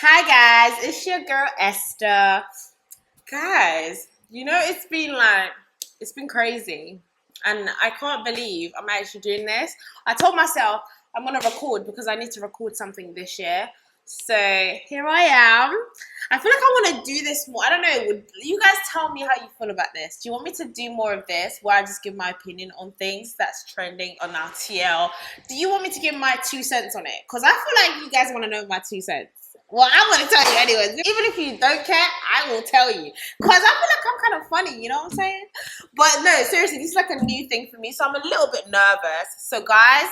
Hi guys, it's your girl Esther. Guys, it's been crazy. And I can't believe I'm actually doing this. I told myself I'm gonna record because I need to record something this year. So here I am. I feel like I want to do this more. I don't know. Would you guys tell me how you feel about this? Do you want me to do more of this where I just give my opinion on things that's trending on our TL? Do you want me to give my 2 cents on it? Because I feel like you guys want to know my 2 cents. Well, I'm going to tell you anyways. Even if you don't care, I will tell you. Because I feel like I'm kind of funny, you know what I'm saying? But no, seriously, this is like a new thing for me. So I'm a little bit nervous. So guys,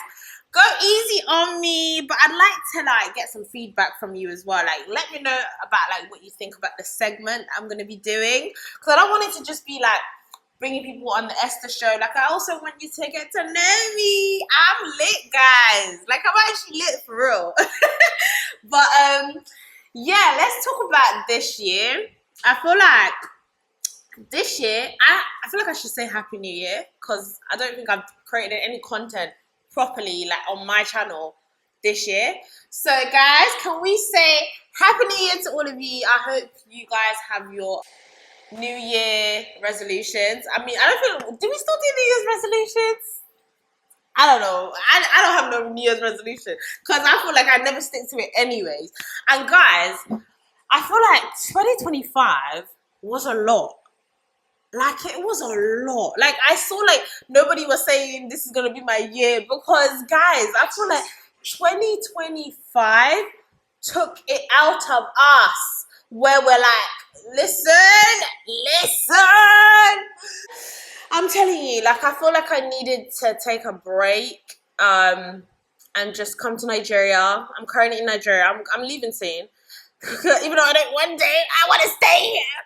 go easy on me, but I'd like to get some feedback from you as well. Like, let me know about what you think about the segment I'm gonna be doing, because I don't want it to just be like bringing people on the Esther show. Like, I also want you to get to know me. I'm lit, guys. Like, I'm actually lit for real. But yeah, let's talk about this year. I feel like this year, I feel like I should say Happy New Year, because I don't think I've created any content properly on my channel this year. So guys, can we say Happy New Year to all of you? I hope you guys have your New Year resolutions. I mean, I don't think, do we still do New Year's resolutions? I don't know. I don't have no New Year's resolution because I feel like I never stick to it anyways. And guys, I feel like 2025 was a lot. Like, it was a lot. Like, I saw nobody was saying this is gonna be my year, because guys, I feel like 2025 took it out of us, where we're like, listen. I'm telling you, I feel like I needed to take a break and just come to Nigeria. I'm currently in Nigeria. I'm leaving soon. Even though I don't, one day I want to stay here.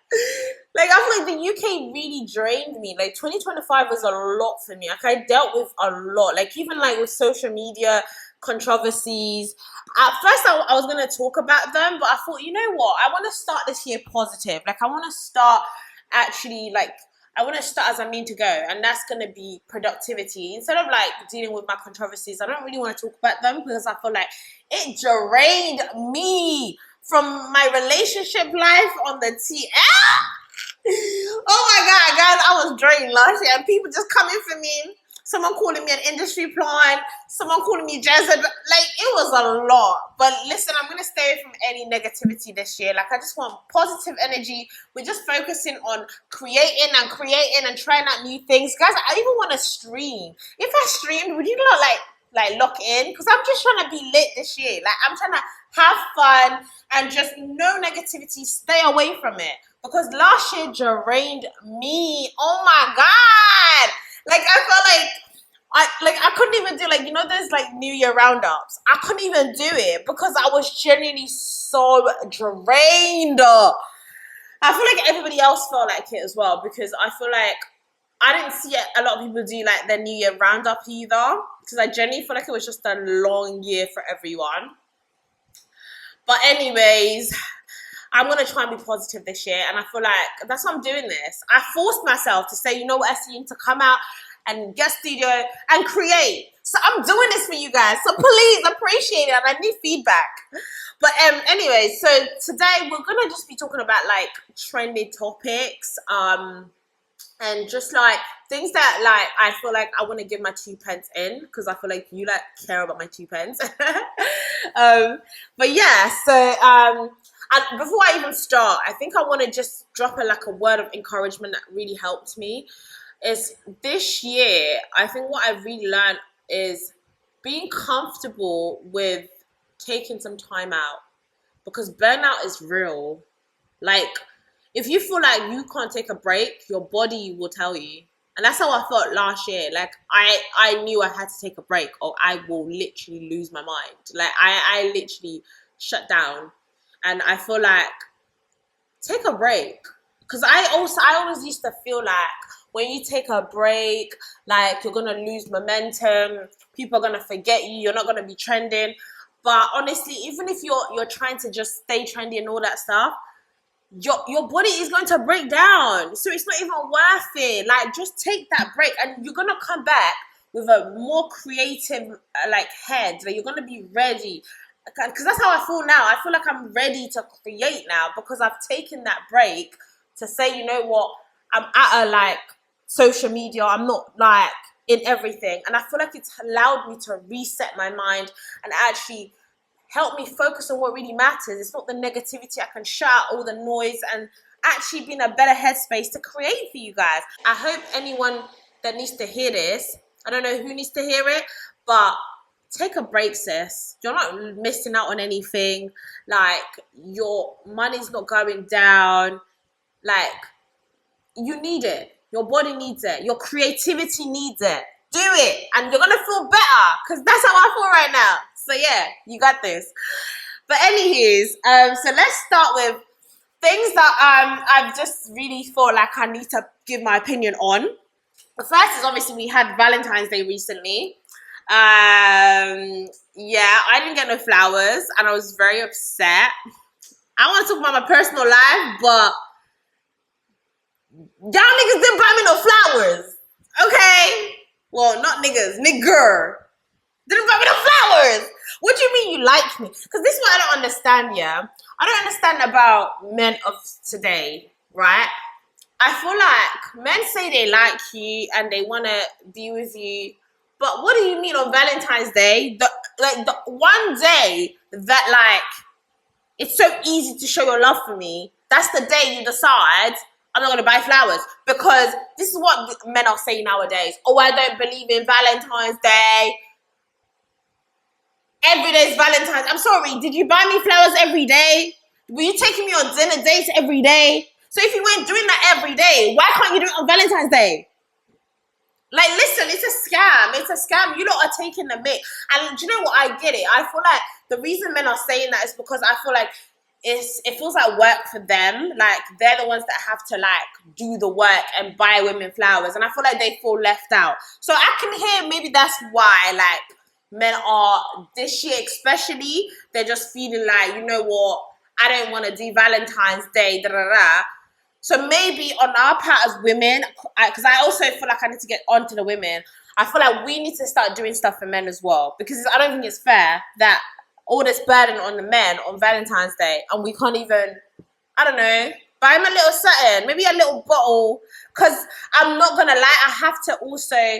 I feel like the UK really drained me. 2025 was a lot for me. I dealt with a lot. Even with social media controversies. At first, I was going to talk about them, but I thought, you know what? I want to start this year positive. I want to start actually, I want to start as I mean to go, and that's going to be productivity. Instead of dealing with my controversies, I don't really want to talk about them because I feel like it drained me from my relationship life on the TL. Oh my God, guys, I was drained last year, and people just coming for me. Someone calling me an industry plant, someone calling me Jezebel. It was a lot. But listen, I'm gonna stay away from any negativity this year. I just want positive energy. We're just focusing on creating and trying out new things. Guys, I even want to stream. If I streamed, would you not lock in? Because I'm just trying to be lit this year. I'm trying to have fun and just no negativity. Stay away from it. Because last year drained me. Oh my God. I felt I couldn't even do there's New Year roundups. I couldn't even do it because I was genuinely so drained. I feel like everybody else felt like it as well, because I feel like I didn't see a lot of people do their New Year roundup either, because I genuinely feel like it was just a long year for everyone. But anyways, I'm going to try and be positive this year, and I feel like that's why I'm doing this. I forced myself to say, you know what, Esther, you need to come out and get studio and create. So I'm doing this for you guys. So please appreciate it, and I need feedback. But anyway, so today we're going to just be talking about trendy topics and just things that I feel like I want to give my 2 pence in, because I feel like you care about my 2 pence. But yeah, so and before I even start, I think I want to just drop a word of encouragement that really helped me. Is this year, I think what I've really learned is being comfortable with taking some time out, because burnout is real. If you feel like you can't take a break, your body will tell you. And that's how I felt last year. I knew I had to take a break or I will literally lose my mind. I literally shut down. And I feel like, take a break. Because I always used to feel like when you take a break, you're going to lose momentum. People are going to forget you. You're not going to be trending. But honestly, even if you're trying to just stay trendy and all that stuff, your body is going to break down. So it's not even worth it. Just take that break, and you're going to come back with a more creative head. You're going to be ready. because that's how I feel now. I feel like I'm ready to create now because I've taken that break to say, you know what, I'm at a like social media. I'm not like in everything, and I feel like it's allowed me to reset my mind and actually help me focus on what really matters. It's not the negativity. I can shut out all the noise and actually be in a better headspace to create for you guys. I hope anyone that needs to hear this, I don't know who needs to hear it, but take a break, sis. You're not missing out on anything. Like, your money's not going down. Like, you need it. Your body needs it. Your creativity needs it. Do it, and you're gonna feel better, because that's how I feel right now. So yeah, you got this. But anyways, so let's start with things that I've just really felt like I need to give my opinion on. The first is obviously we had Valentine's Day recently. Yeah, I didn't get no flowers and I was very upset. I want to talk about my personal life, but y'all niggas didn't buy me no flowers. Okay? Well, not niggas, nigger. Didn't buy me no flowers. What do you mean you like me? Because this is what I don't understand, yeah? I don't understand about men of today, right? I feel like men say they like you and they want to be with you, but what do you mean on Valentine's Day? The one day that like it's so easy to show your love for me, that's the day you decide I'm not going to buy flowers. Because this is what men are saying nowadays. Oh, I don't believe in Valentine's Day. Every day is Valentine's. I'm sorry, did you buy me flowers every day? Were you taking me on dinner dates every day? So if you weren't doing that every day, why can't you do it on Valentine's Day? Like, listen, it's a scam. It's a scam. You lot are taking the mick. And do you know what? I get it. I feel like the reason men are saying that is because I feel like it feels like work for them. Like, they're the ones that have to, like, do the work and buy women flowers. And I feel like they feel left out. So I can hear maybe that's why, like, men are, this year especially, they're just feeling like, you know what, I don't want to do Valentine's Day, da da da. So maybe on our part as women, because I also feel like I need to get onto the women, I feel like we need to start doing stuff for men as well. Because I don't think it's fair that all this burden on the men on Valentine's Day and we can't even, I don't know, buy them a little something, maybe a little bottle. Because I'm not going to lie, I have to also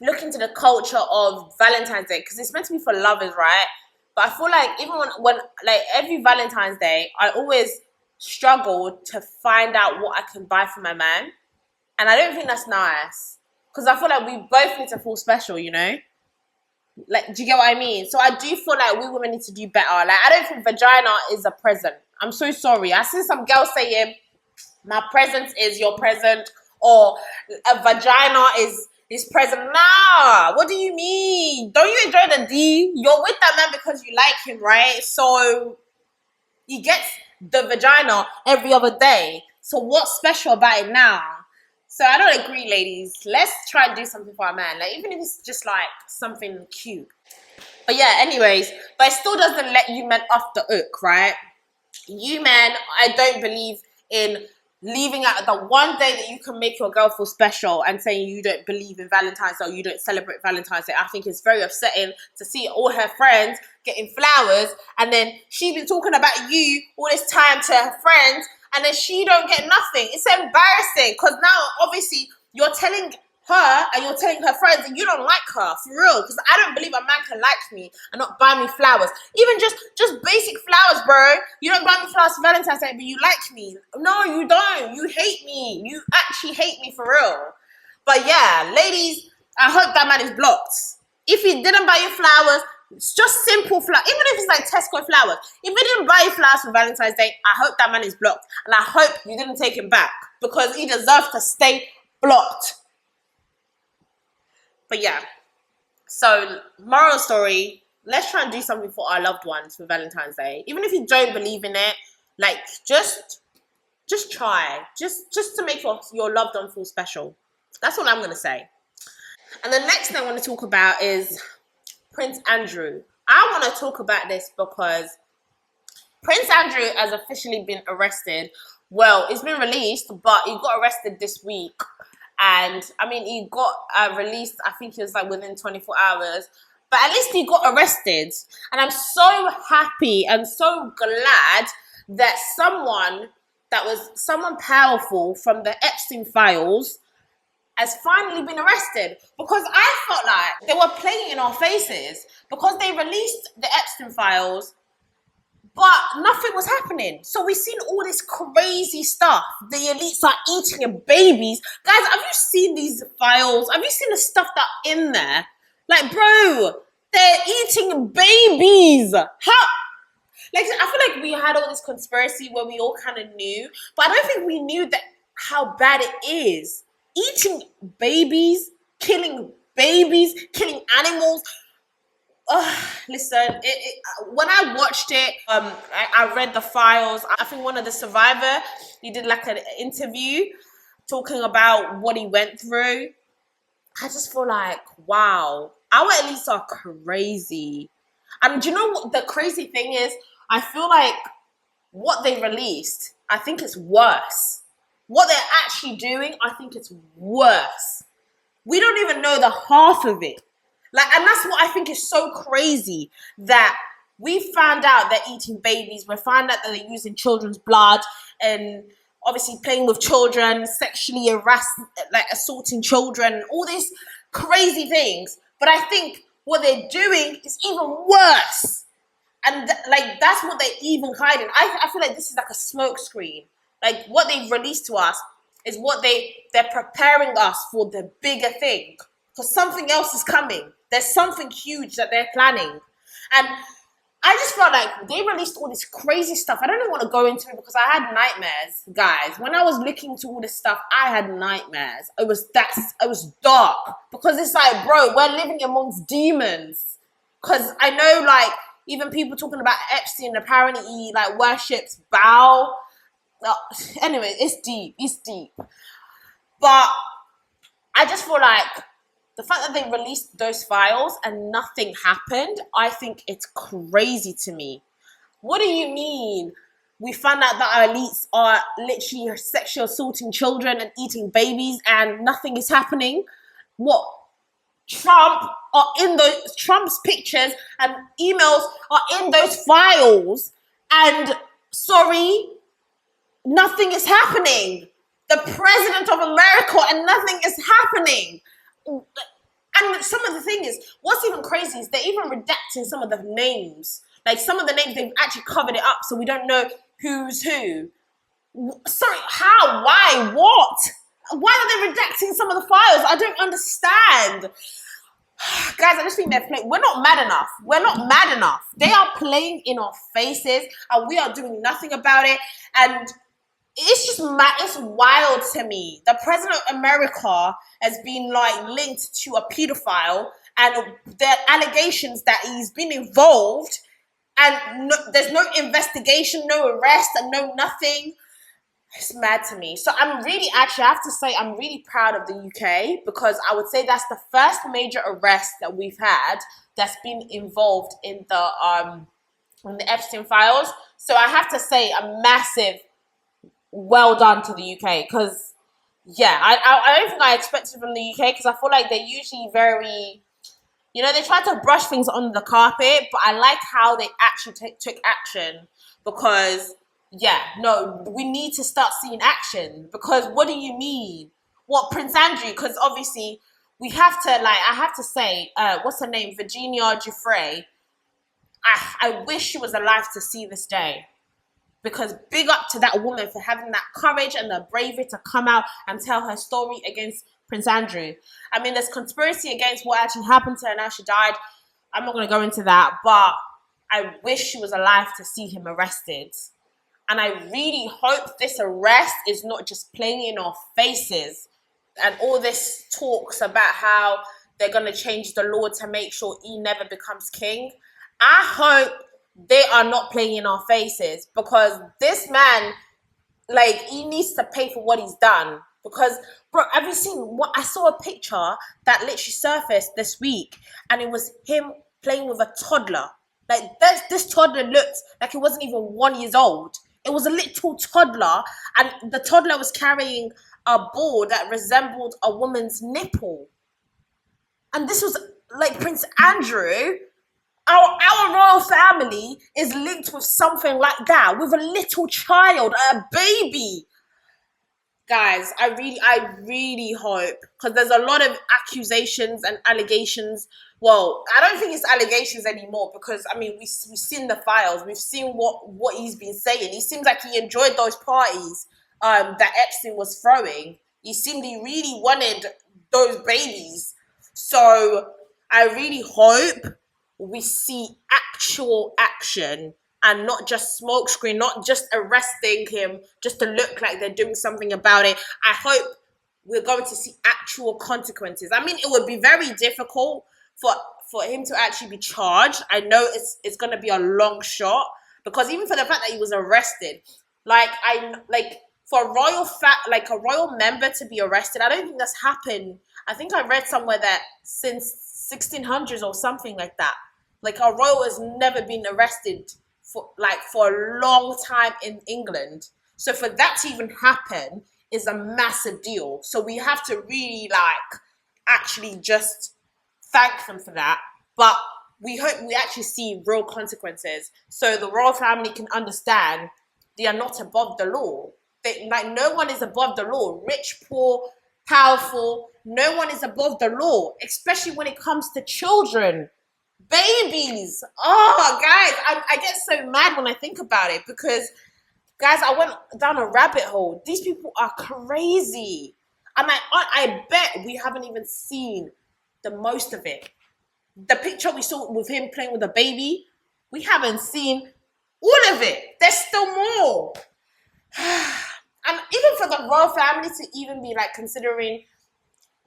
look into the culture of Valentine's Day, because it's meant to be for lovers, right? But I feel like even when like every Valentine's Day, I always struggle to find out what I can buy for my man. And I don't think that's nice, because I feel like we both need to feel special, you know? Like, do you get what I mean? So I do feel like we women need to do better. Like, I don't think vagina is a present. I'm so sorry. I see some girls saying, my present is your present, or a vagina is present. Nah, what do you mean? Don't you enjoy the D? You're with that man because you like him, right? So he gets the vagina every other day. So what's special about it now? So I don't agree, ladies. Let's try and do something for our man. Like, even if it's just like something cute. But yeah, anyways, but it still doesn't let you men off the hook, right? You men, I don't believe in leaving out the one day that you can make your girl feel special and saying you don't believe in Valentine's Day or you don't celebrate Valentine's Day. I think it's very upsetting to see all her friends getting flowers and then she been talking about you all this time to her friends and then she don't get nothing. It's embarrassing, because now obviously you're telling her and you're telling her friends that you don't like her, for real. Because I don't believe a man can like me and not buy me flowers. Even just basic flowers, bro. You don't buy me flowers for Valentine's Day, but you like me. No, you don't. You hate me. You actually hate me, for real. But yeah, ladies, I hope that man is blocked. If he didn't buy you flowers, it's just simple flowers. Even if it's like Tesco flowers. If he didn't buy you flowers for Valentine's Day, I hope that man is blocked. And I hope you didn't take him back, because he deserves to stay blocked. But yeah, so moral story, let's try and do something for our loved ones for Valentine's Day. Even if you don't believe in it, like, just try. Just to make your loved one feel special. That's all I'm going to say. And the next thing I want to talk about is PrinceAndrew. I want to talk about this because PrinceAndrew has officially been arrested. Well, it's been released, but he got arrested this week. And I mean, he got released, I think it was like within 24 hours. But at least he got arrested. And I'm so happy and so glad that someone powerful from the Epstein files has finally been arrested, because I felt like they were playing in our faces because they released the Epstein files, but nothing was happening. So we've seen all this crazy stuff. The elites are eating babies. Guys, have you seen these files? Have you seen the stuff that's in there? Like, bro, they're eating babies. How? Like, I feel like we had all this conspiracy where we all kind of knew, but I don't think we knew that how bad it is. Eating babies, killing animals. Listen, when I watched it, I read the files. I think one of the survivor, he did like an interview talking about what he went through. I just feel like, wow, our elites are crazy. And do you know what the crazy thing is? I feel like what they released, I think it's worse. What they're actually doing, I think it's worse. We don't even know the half of it. Like, and that's what I think is so crazy, that we found out they're eating babies. We found out that they're using children's blood and obviously playing with children, sexually assaulting children, all these crazy things. But I think what they're doing is even worse. And that's what they're even hiding. I feel like this is like a smoke screen. Like, what they've released to us is what they're preparing us for the bigger thing. Because something else is coming. There's something huge that they're planning. And I just felt like they released all this crazy stuff. I don't even want to go into it because I had nightmares, guys. When I was looking into all this stuff, I had nightmares. It was dark. Because it's like, bro, we're living amongst demons. Because I know, like, even people talking about Epstein, apparently he, like, worships Baal. Anyway, it's deep. But I just feel like the fact that they released those files and nothing happened, I think it's crazy to me. What do you mean? We found out that our elites are literally sexually assaulting children and eating babies and nothing is happening? What? Trump's pictures and emails are in those files, and sorry, nothing is happening. The president of America, and nothing is happening. And some of the thing is, what's even crazy is they're even redacting some of the names. Like, some of the names, they've actually covered it up so we don't know who's who. Sorry, how? Why? What? Why are they redacting some of the files? I don't understand. Guys, I just think they're playing. We're not mad enough. They are playing in our faces and we are doing nothing about it. And it's just mad. It's wild to me. The president of America has been, like, linked to a pedophile, and there are allegations that he's been involved, and there's no investigation, no arrest, and no nothing. It's mad to me. So I have to say, I'm really proud of the UK, because I would say that's the first major arrest that we've had that's been involved in the Epstein files. So I have to say a massive well done to the UK, because I don't think I expected from the UK, because I feel like they're usually very, they try to brush things under the carpet, but I like how they actually took action, because we need to start seeing action. Because what do you mean? What, PrinceAndrew? Because obviously we have to, I have to say, what's her name? Virginia Giuffre. I wish she was alive to see this day. Because big up to that woman for having that courage and the bravery to come out and tell her story against PrinceAndrew. I mean, there's conspiracy against what actually happened to her. Now she died. I'm not going to go into that. But I wish she was alive to see him arrested. And I really hope this arrest is not just playing in our faces. And all this talks about how they're going to change the law to make sure he never becomes king. I hope they are not playing in our faces, because this man, he needs to pay for what he's done. Because, bro, have you seen what? I saw a picture that literally surfaced this week, and it was him playing with a toddler. This toddler looked like he wasn't even 1 year old. It was a little toddler, and the toddler was carrying a ball that resembled a woman's nipple. And this was like Prince Andrew, our royal family is linked with something like that, with a little child, a baby. Guys, I really hope, because there's a lot of accusations and allegations. Well, I don't think it's allegations anymore, because I mean we've seen the files, we've seen what he's been saying. He seems like he enjoyed those parties that Epstein was throwing. He seemed he really wanted those babies. So I really hope we see actual action and not just smokescreen, not just arresting him just to look like they're doing something about it. I hope we're going to see actual consequences. I mean, it would be very difficult for him to actually be charged. I know it's going to be a long shot, because even for the fact that he was arrested, like for a royal member to be arrested, I don't think that's happened. I think I read somewhere that since 1600s or something like that, like a royal has never been arrested for a long time in England. So for that to even happen is a massive deal. So we have to really actually just thank them for that. But we hope we actually see real consequences, so the royal family can understand they are not above the law. No one is above the law. Rich, poor, powerful, no one is above the law, especially when it comes to children. Babies. Oh, guys, I get so mad when I think about it, because, guys, I went down a rabbit hole. These people are crazy. And I bet we haven't even seen the most of it. The picture we saw with him playing with a baby, we haven't seen all of it. There's still more. And even for the royal family to even be considering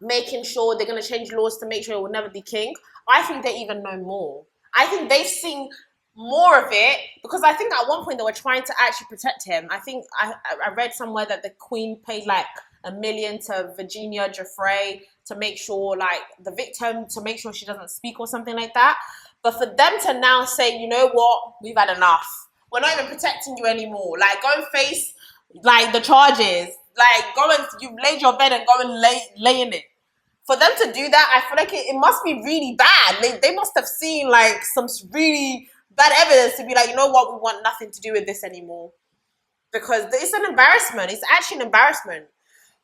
making sure they're going to change laws to make sure it will never be king, I think they even know more. I think they've seen more of it, because I think at one point they were trying to actually protect him. I think I read somewhere that the Queen paid $1 million to Virginia Giuffre to make sure, the victim, to make sure she doesn't speak or something like that. But for them to now say, you know what, we've had enough. We're not even protecting you anymore. Go and face the charges. Go and, you've laid your bed and go and lay in it. For them to do that, I feel like it must be really bad. They must have seen some really bad evidence to be you know what, we want nothing to do with this anymore. Because it's an embarrassment. It's actually an embarrassment.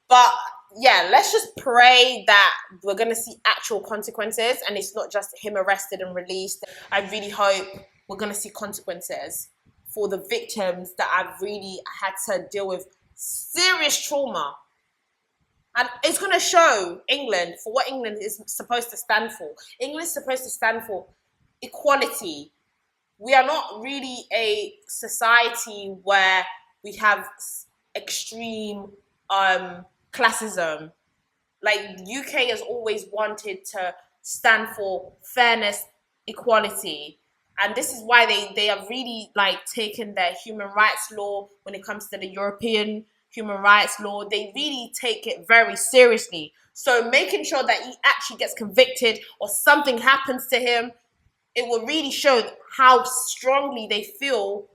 But yeah, let's just pray that we're going to see actual consequences and it's not just him arrested and released. I really hope we're going to see consequences for the victims that have really had to deal with serious trauma. And it's going to show England for what England is supposed to stand for. England is supposed to stand for equality. We are not really a society where we have extreme classism. UK has always wanted to stand for fairness, equality. And this is why they have really taken their human rights law when it comes to the European human rights law. They really take it very seriously. So making sure that he actually gets convicted or something happens to him, it will really show how strongly they feel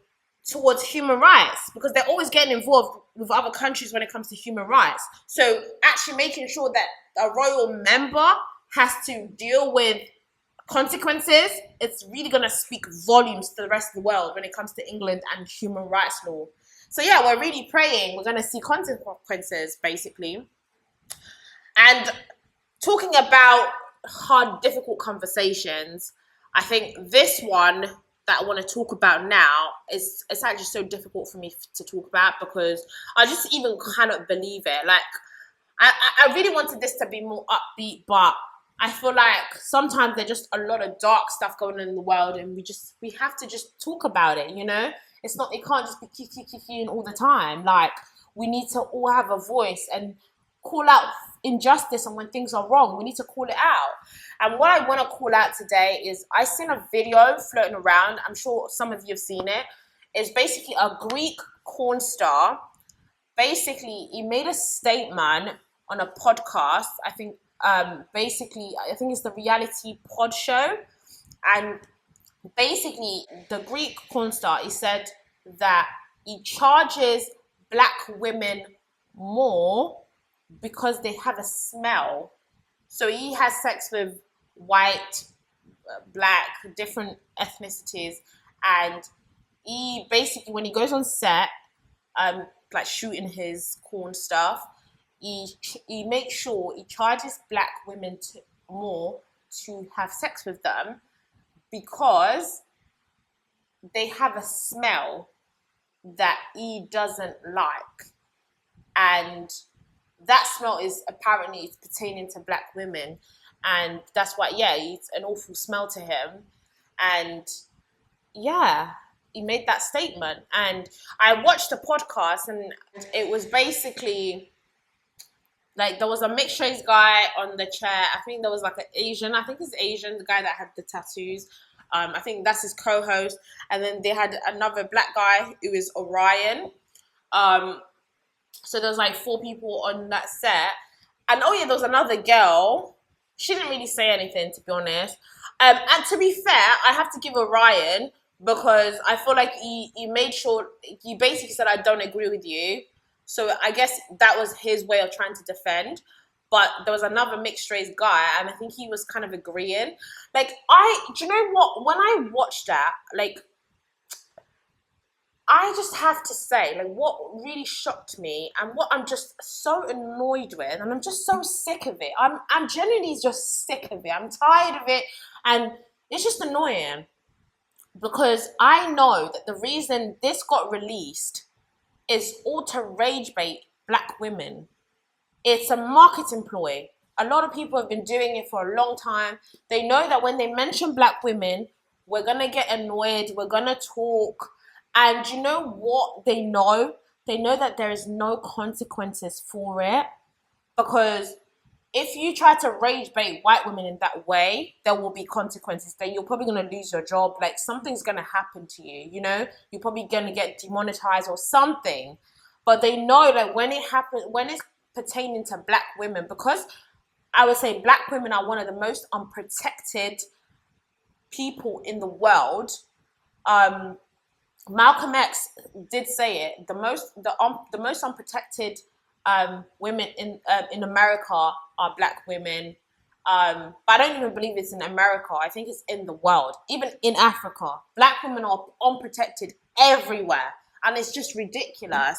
towards human rights, because they're always getting involved with other countries when it comes to human rights. So actually making sure that a royal member has to deal with consequences, it's really going to speak volumes to the rest of the world when it comes to England and human rights law. So yeah, we're really praying we're going to see consequences, basically. And talking about hard, difficult conversations, I think this one that I want to talk about now it's actually so difficult for me to talk about, because I just even cannot believe it. I really wanted this to be more upbeat, but I feel like sometimes there's just a lot of dark stuff going on in the world, and we have to just talk about it, you know? It can't just be kiki all the time. We need to all have a voice and call out injustice, and when things are wrong, we need to call it out. And what I want to call out today is I seen a video floating around. I'm sure some of you have seen it. It's basically a Greek corn star. Basically, he made a statement on a podcast. I think it's the reality pod show. And basically, the Greek corn star, he said that he charges black women more because they have a smell. So he has sex with white, black, different ethnicities, and he basically, when he goes on set, like shooting his corn stuff, he makes sure he charges black women more to have sex with them because they have a smell that he doesn't like, and that smell is apparently it's pertaining to black women, and that's why it's an awful smell to him, and he made that statement. And I watched the podcast, and it was basically like there was a mixed race guy on the chair. I think there was like an Asian, I think he's Asian, the guy that had the tattoos. I think that's his co-host. And then they had another black guy who is Orion. So there was like 4 people on that set. And there was another girl. She didn't really say anything, to be honest. And to be fair, I have to give Orion, because I feel like he made sure, he basically said, I don't agree with you. So I guess that was his way of trying to defend. But there was another mixed race guy, and I think he was kind of agreeing. Like, do you know what? When I watched that, like, I just have to say, like, what really shocked me and what I'm just so annoyed with, and I'm just so sick of it. I'm genuinely just sick of it. I'm tired of it, and it's just annoying. Because I know that the reason this got released is all to rage bait black women. It's a marketing ploy. A lot of people have been doing it for a long time. They know that when they mention black women, we're going to get annoyed, we're going to talk. And you know what they know? They know that there is no consequences for it. Because if you try to rage bait white women in that way, there will be consequences. Then you're probably going to lose your job. Like, something's going to happen to you, you know? You're probably going to get demonetized or something. But they know that when it happens, when it's pertaining to black women, because I would say black women are one of the most unprotected people in the world. Malcolm X did say it. The most unprotected women in America are black women. But I don't even believe it's in America. I think it's in the world. Even in Africa, black women are unprotected everywhere, and it's just ridiculous.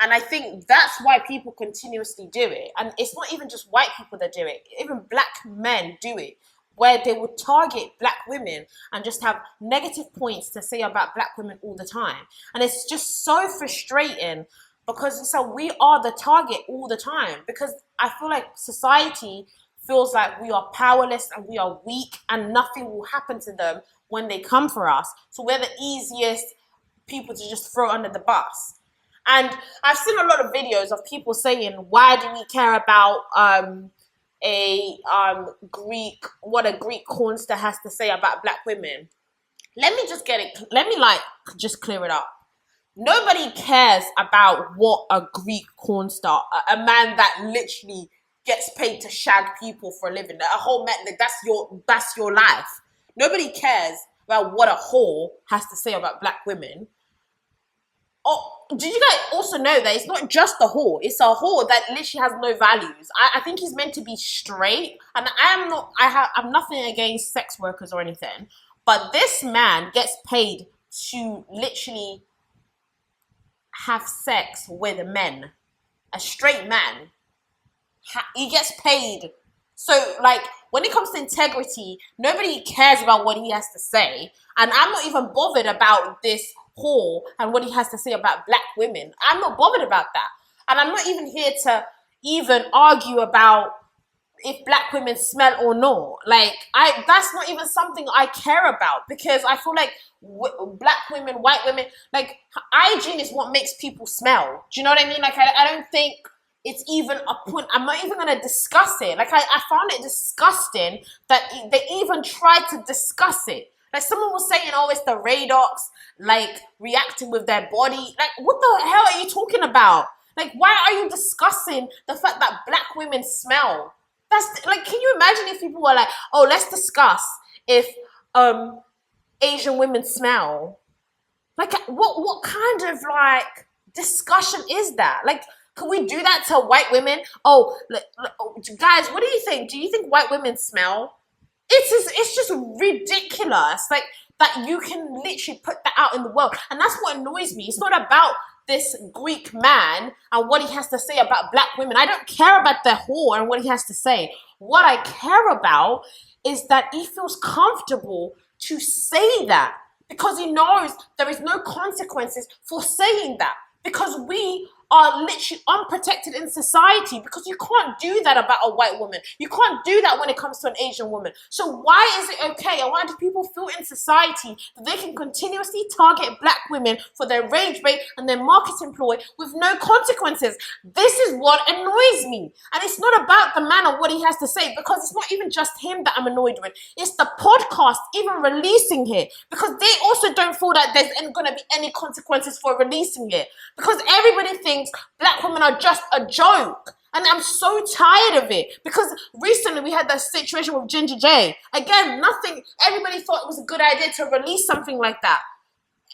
And I think that's why people continuously do it. And it's not even just white people that do it. Even black men do it, where they would target black women and just have negative points to say about black women all the time. And it's just so frustrating, because so we are the target all the time, because I feel like society feels like we are powerless and we are weak and nothing will happen to them when they come for us. So we're the easiest people to just throw under the bus. And I've seen a lot of videos of people saying, why do we care about what a Greek cornster has to say about black women? Let me just clear it up. Nobody cares about what a Greek cornstar, a man that literally gets paid to shag people for a living, a whole man, like, that's your life. Nobody cares about what a whore has to say about black women. Oh, did you guys also know that it's not just a whore? It's a whore that literally has no values. I think he's meant to be straight, and I'm nothing against sex workers or anything, but this man gets paid to literally have sex with men. A straight man, he gets paid. So, like, when it comes to integrity, nobody cares about what he has to say, and I'm not even bothered about this whore and what he has to say about black women. I'm not bothered about that. And I'm not even here to even argue about if black women smell or not. Like, that's not even something I care about, because I feel like black women, white women, like, hygiene is what makes people smell. Do you know what I mean? Like, I don't think it's even a point. I'm not even going to discuss it. Like, I found it disgusting that they even tried to discuss it. Like, someone was saying, oh, it's the Radox, like, reacting with their body. Like, what the hell are you talking about? Like, why are you discussing the fact that black women smell? That's, like, can you imagine if people were like, oh, let's discuss if Asian women smell? Like, what kind of, like, discussion is that? Like, Can we do that to white women? Oh, guys, what do you think? Do you think white women smell? It's just ridiculous. Like that you can literally put that out in the world. And that's what annoys me. It's not about this Greek man and what he has to say about black women. I don't care about the whore and what he has to say. What I care about is that he feels comfortable to say that because he knows there is no consequences for saying that. Because we are literally unprotected in society, because you can't do that about a white woman. You can't do that when it comes to an Asian woman. So why is it okay, and why do people feel in society that they can continuously target black women for their rage bait and their market employ with no consequences? This is what annoys me. And it's not about the man or what he has to say, because it's not even just him that I'm annoyed with. It's the podcast even releasing it, because they also don't feel that there's going to be any consequences for releasing it, because everybody thinks black women are just a joke. And I'm so tired of it, because recently we had that situation with Ginger J. Again, everybody thought it was a good idea to release something like that.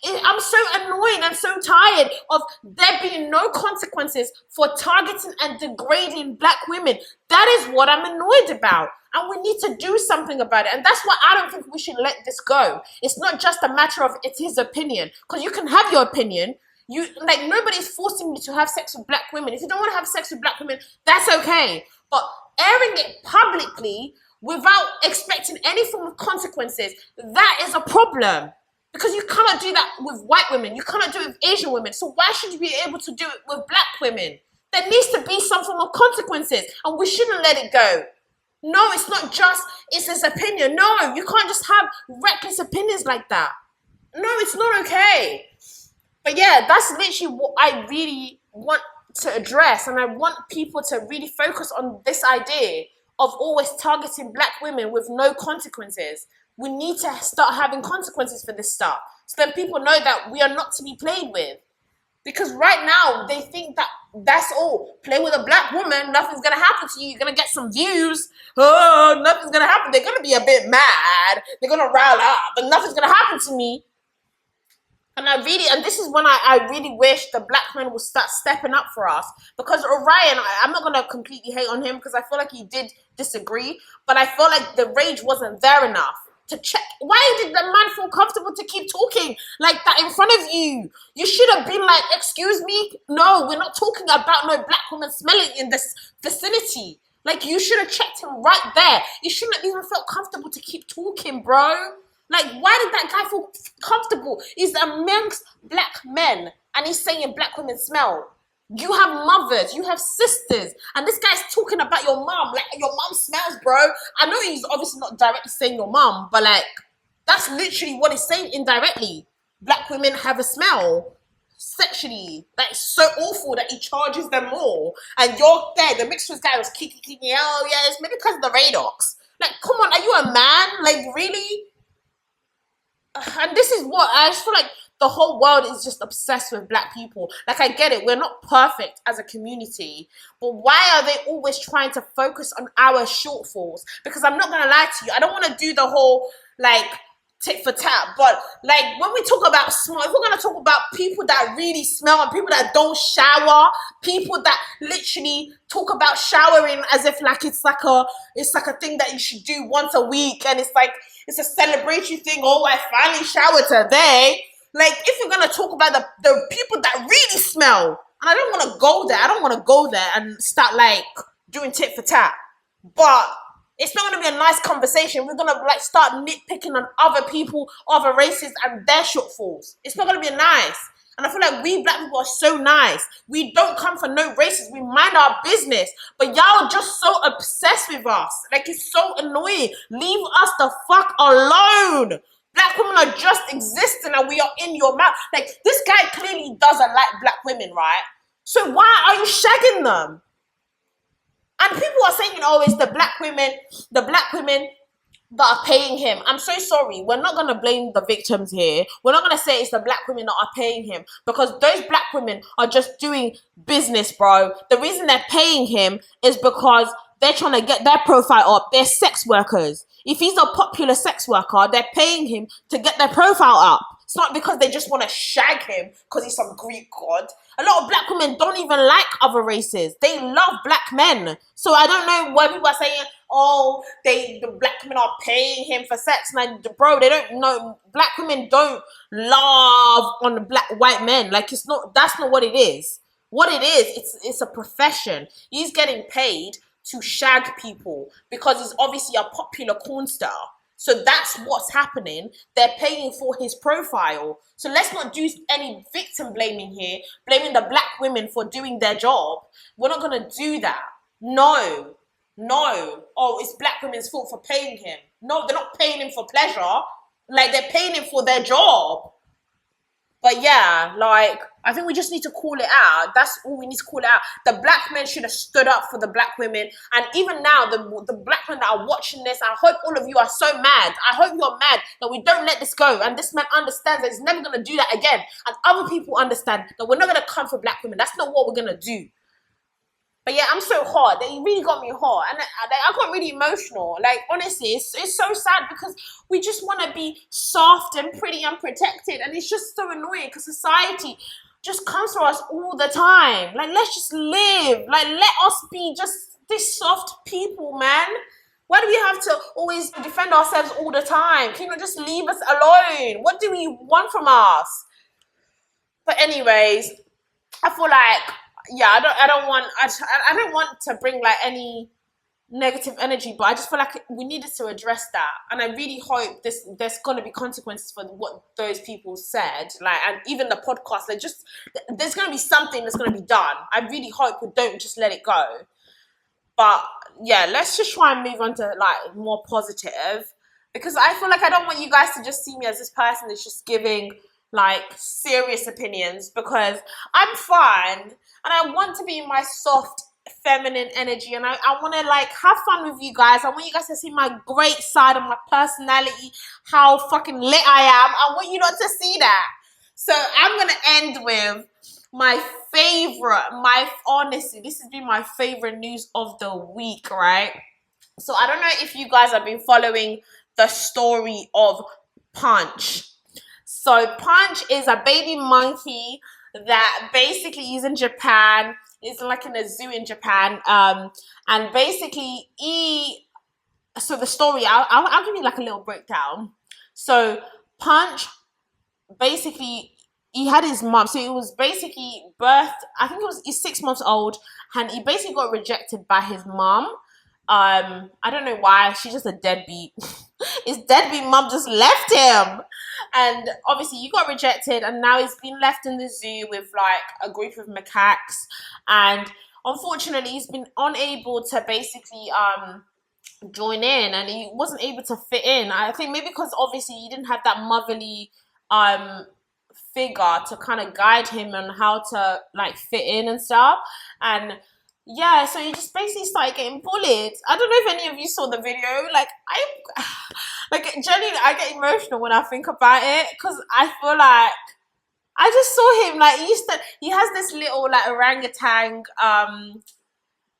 I'm so annoyed and so tired of there being no consequences for targeting and degrading black women. That is what I'm annoyed about. And we need to do something about it. And that's why I don't think we should let this go. It's not just a matter of it's his opinion, because you can have your opinion. Nobody's forcing you to have sex with black women. If you don't want to have sex with black women, that's okay. But airing it publicly without expecting any form of consequences, that is a problem. Because you cannot do that with white women. You cannot do it with Asian women. So why should you be able to do it with black women? There needs to be some form of consequences, and we shouldn't let it go. No, it's not just, it's his opinion. No, you can't just have reckless opinions like that. No, it's not okay. But yeah, that's literally what I really want to address. And I want people to really focus on this idea of always targeting black women with no consequences. We need to start having consequences for this stuff, so then people know that we are not to be played with. Because right now, they think that that's all. Play with a black woman, nothing's going to happen to you. You're going to get some views. Oh, nothing's going to happen. They're going to be a bit mad. They're going to rile up, but nothing's going to happen to me. And this is when I really wish the black men would start stepping up for us. Because Orion, I'm not going to completely hate on him, because I feel like he did disagree. But I feel like the rage wasn't there enough to check. Why did the man feel comfortable to keep talking like that in front of you? You should have been like, excuse me? No, we're not talking about no black woman smelling in this vicinity. Like, you should have checked him right there. You shouldn't have even felt comfortable to keep talking, bro. Like, why did that guy feel comfortable? He's amongst black men, and he's saying black women smell. You have mothers, you have sisters, and this guy's talking about your mom. Like, your mom smells, bro. I know he's obviously not directly saying your mom, but like, that's literally what he's saying indirectly. Black women have a smell sexually. That is so awful that he charges them more. And you're there, the mixed race guy was kicking, oh yeah, it's maybe because of the Radox. Like, come on, are you a man? Like, really? And this is what I just feel like the whole world is just obsessed with black people. Like, I get it, we're not perfect as a community, but why are they always trying to focus on our shortfalls? Because I'm not gonna lie to you, I don't want to do the whole like tit for tat, but like when we talk about smell, if we're gonna talk about people that really smell and people that don't shower, people that literally talk about showering as if like it's like a thing that you should do once a week, and it's like it's a celebratory thing. Oh, I finally showered today. Like, if you're gonna talk about the people that really smell, and I don't want to go there. I don't want to go there and start like doing tit for tat. But it's not gonna be a nice conversation. We're gonna like start nitpicking on other people, other races, and their shortfalls. It's not gonna be nice. And I feel like we black people are so nice. We don't come for no races. We mind our business. But y'all are just so obsessed with us. Like, it's so annoying. Leave us the fuck alone. Black women are just existing and we are in your mouth. Like, this guy clearly doesn't like black women, right? So why are you shagging them? And people are saying, oh, it's the black women that are paying him. I'm so sorry. We're not going to blame the victims here. We're not going to say it's the black women that are paying him, because those black women are just doing business, bro. The reason they're paying him is because they're trying to get their profile up. They're sex workers. If he's a popular sex worker, they're paying him to get their profile up. It's not because they just want to shag him because he's some Greek god. A lot of black women don't even like other races. They love black men. So I don't know why people are saying, oh, the black men are paying him for sex. Like, bro, they don't know. Black women don't love on the white men. Like, that's not what it is. What it is, it's a profession. He's getting paid to shag people because he's obviously a popular porn star. So that's what's happening. They're paying for his profile. So let's not do any victim blaming here, blaming the black women for doing their job. We're not going to do that. No. Oh, it's black women's fault for paying him. No, they're not paying him for pleasure. Like, they're paying him for their job. But yeah, like, I think we just need to call it out. That's all we need to call it out. The black men should have stood up for the black women. And even now, the black men that are watching this, I hope all of you are so mad. I hope you're mad that we don't let this go. And this man understands that he's never going to do that again. And other people understand that we're not going to come for black women. That's not what we're going to do. But yeah, I'm so hot. They really got me hot. And I got really emotional. Like, honestly, it's so sad because we just want to be soft and pretty and protected. And it's just so annoying because society just comes for us all the time. Like, let's just live. Like, let us be just these soft people, man. Why do we have to always defend ourselves all the time? Can you just leave us alone? What do we want from us? But anyways, I feel like, yeah, I don't want to bring like any negative energy, but I just feel like we needed to address that, and I really hope there's going to be consequences for what those people said, like, and even the podcast. Like, just there's going to be something that's going to be done. I really hope we don't just let it go. But yeah, let's just try and move on to like more positive, because I feel like I don't want you guys to just see me as this person that's just giving like serious opinions, because I'm fine and I want to be in my soft feminine energy, and I want to like have fun with you guys. I want you guys to see my great side of my personality, how fucking lit I am. I want you not to see that. So I'm gonna end with my favorite, honestly, this has been my favorite news of the week, right? So I don't know if you guys have been following the story of Punch. So Punch is a baby monkey that basically is in Japan. It's like in a zoo in Japan. And basically so the story, I'll give you like a little breakdown. So Punch, basically, he had his mom. So it was basically birthed, I think he's 6 months old, and he basically got rejected by his mom. I don't know why. She's just a deadbeat. His deadbeat mom just left him. And obviously he got rejected, and now he's been left in the zoo with like a group of macaques. And unfortunately, he's been unable to basically join in, and he wasn't able to fit in. I think maybe because obviously he didn't have that motherly figure to kind of guide him on how to like fit in and stuff. And yeah, so he just basically started getting bullied. I don't know if any of you saw the video. Like, generally, I get emotional when I think about it, because I feel like I just saw him, like, he has this little like orangutan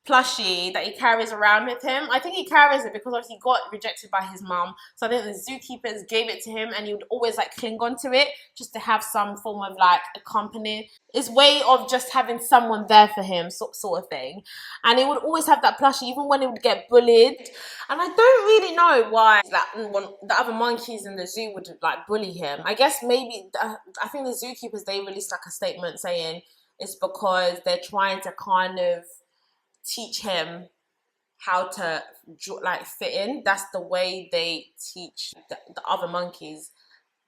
plushie that he carries around with him. I think he carries it because obviously he got rejected by his mom. So I think the zookeepers gave it to him, and he would always like cling on to it just to have some form of like a company. His way of just having someone there for him, sort of thing. And he would always have that plushie even when he would get bullied. And I don't really know why like when the other monkeys in the zoo would like bully him. I guess maybe I think the zookeepers, they released like a statement saying it's because they're trying to kind of teach him how to like fit in. That's the way they teach the other monkeys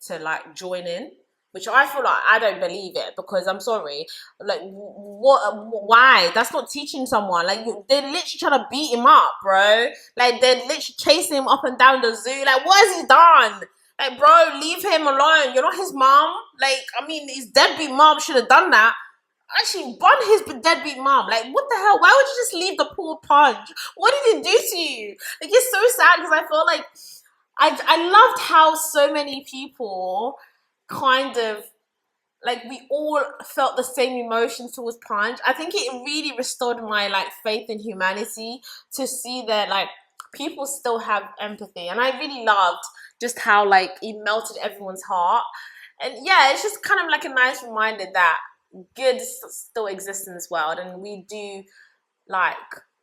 to like join in, which I feel like I don't believe it, because I'm sorry, like why? That's not teaching someone. Like, they're literally trying to beat him up, bro. Like, they're literally chasing him up and down the zoo. Like, what has he done? Like, bro, leave him alone. You're not his mom. Like, I mean, his deadbeat mom should have done that. Actually, bun his deadbeat mom. Like, what the hell? Why would you just leave the poor Punch? What did he do to you? Like, it's so sad, because I feel like I loved how so many people kind of, like, we all felt the same emotions towards Punch. I think it really restored my, like, faith in humanity to see that, like, people still have empathy. And I really loved just how, like, he melted everyone's heart. And yeah, it's just kind of like a nice reminder that good still exists in this world, and like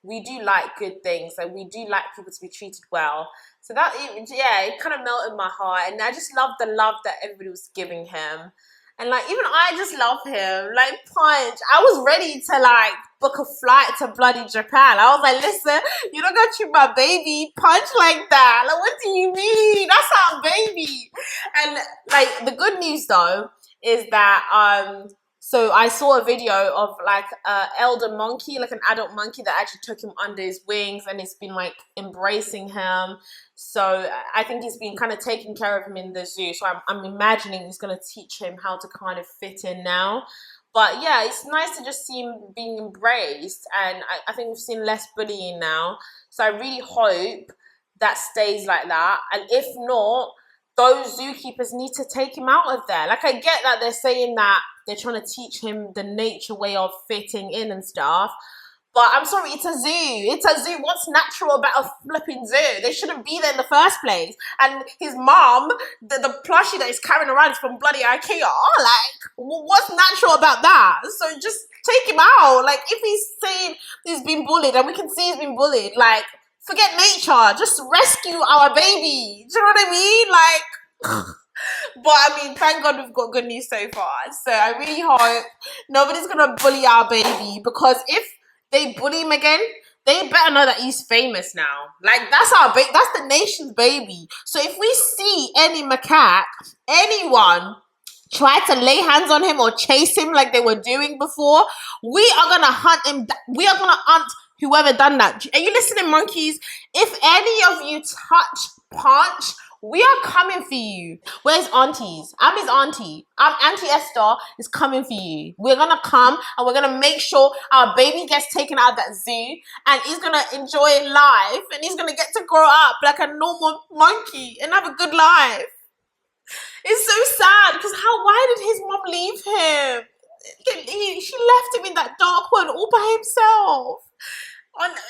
we do like good things, like we do like people to be treated well. So that, yeah, it kind of melted my heart, and I just love the love that everybody was giving him. And like, even I just love him. Like, Punch, I was ready to like book a flight to bloody Japan. I was like, listen, you're not gonna treat my baby Punch like that. Like, what do you mean? That's our baby. And like, the good news though is that so I saw a video of like an elder monkey, like an adult monkey that actually took him under his wings, and it's been like embracing him. So I think he's been kind of taking care of him in the zoo. So I'm imagining he's going to teach him how to kind of fit in now. But yeah, it's nice to just see him being embraced. And I think we've seen less bullying now. So I really hope that stays like that. And if not, those zookeepers need to take him out of there. Like, I get that they're saying that they're trying to teach him the nature way of fitting in and stuff. But I'm sorry, it's a zoo. It's a zoo. What's natural about a flipping zoo? They shouldn't be there in the first place. And his mom, the plushie that he's carrying around is from bloody IKEA. Like, what's natural about that? So just take him out. Like, if he's saying he's been bullied, and we can see he's been bullied, like, forget nature. Just rescue our baby. Do you know what I mean? Like, but I mean, thank God we've got good news so far. So I really hope nobody's gonna bully our baby, because if they bully him again, they better know that he's famous now. Like, that's our baby. That's the nation's baby. So if we see any macaque, anyone try to lay hands on him or chase him like they were doing before, we are gonna hunt him. We are gonna hunt whoever done that. Are you listening, monkeys? If any of you touch Punch, we are coming for you. Where's aunties? I'm his auntie. Auntie Esther is coming for you. We're gonna come, and we're gonna make sure our baby gets taken out of that zoo, and he's gonna enjoy life, and he's gonna get to grow up like a normal monkey and have a good life. It's so sad, because why did his mom leave him? She left him in that dark one all by himself.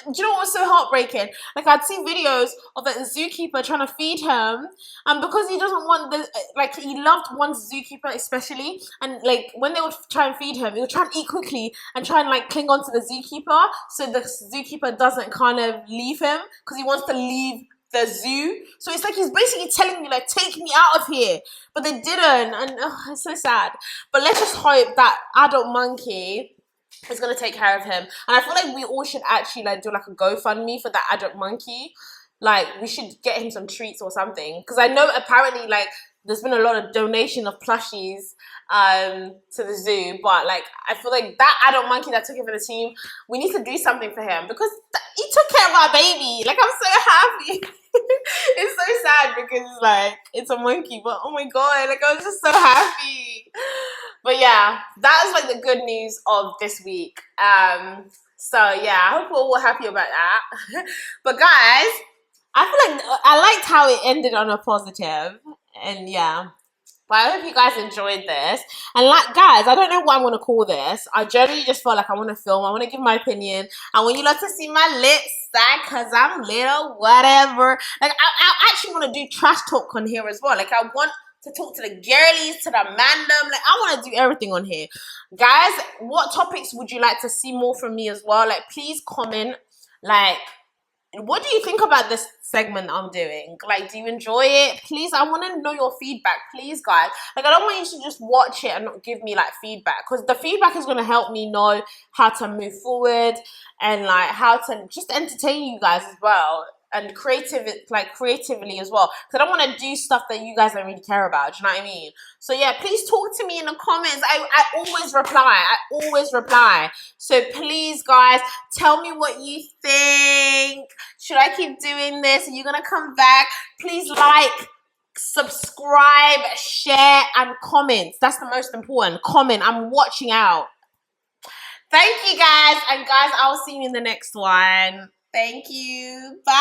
Do you know what's so heartbreaking? Like, I'd see videos of the zookeeper trying to feed him, and because he doesn't want he loved one zookeeper especially, and like when they would try and feed him, he would try and eat quickly and try and like cling on to the zookeeper, so the zookeeper doesn't kind of leave him, because he wants to leave the zoo. So it's like he's basically telling me, like, take me out of here, but they didn't, and it's so sad. But let's just hope that adult monkey is gonna take care of him. And I feel like we all should actually like do like a GoFundMe for that adult monkey. Like, we should get him some treats or something, because I know apparently like there's been a lot of donation of plushies to the zoo, but like I feel like that adult monkey that took him for the team, we need to do something for him, because he took care of our baby. Like, I'm so happy. It's so sad because like it's a monkey, but oh my god, like I was just so happy. But yeah, that is like the good news of this week. So yeah, I hope we're all happy about that. But guys, I feel like I liked how it ended on a positive, and yeah. But I hope you guys enjoyed this. And like, guys, I don't know what I'm going to call this. I generally just feel like I want to film. I want to give my opinion. I want you lot to see my lit side, because I'm little, whatever. Like, I actually want to do trash talk on here as well. Like, I want to talk to the girlies, to the mandem. Like, I want to do everything on here. Guys, what topics would you like to see more from me as well? Like, please comment. Like, what do you think about this segment I'm doing? Like, do you enjoy it? Please, I want to know your feedback, please, guys. Like, I don't want you to just watch it and not give me, like, feedback, because the feedback is going to help me know how to move forward, and, like, how to just entertain you guys as well, and creatively as well, because I don't want to do stuff that you guys don't really care about. Do you know what I mean? So yeah, please talk to me in the comments. I always reply. So please, guys, tell me what you think. Should I keep doing this? Are you gonna come back? Please like, subscribe, share, and comment. That's the most important. Comment. I'm watching out. Thank you, guys. And guys, I'll see you in the next one. Thank you. Bye.